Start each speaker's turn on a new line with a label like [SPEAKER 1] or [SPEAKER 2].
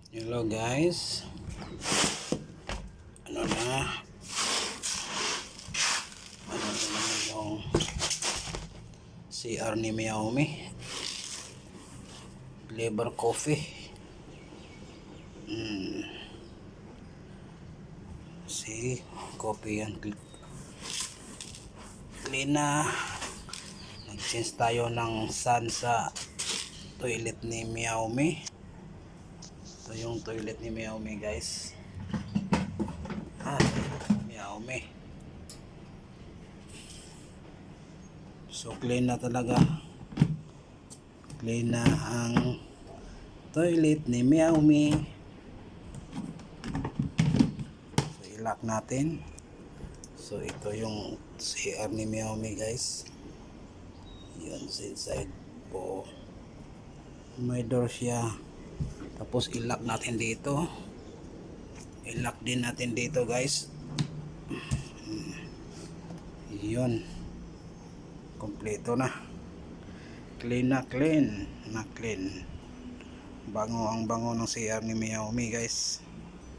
[SPEAKER 1] Hello guys, ano na naman yung CR ni Xiaomi flavor coffee. Si coffee yan, clean na. Nag-change tayo ng sun sa toilet ni Xiaomi. Ito yung toilet ni Xiaomi guys. Xiaomi. So clean na talaga. Clean na ang toilet ni Xiaomi. So i-lock natin. So ito yung CR ni Xiaomi guys. Yun sa inside po. May door siya. Tapos i-lock natin dito. I-lock din natin dito guys. Yun. Kompleto na. Clean na clean. Bango ang bango ng CR ni Xiaomi guys.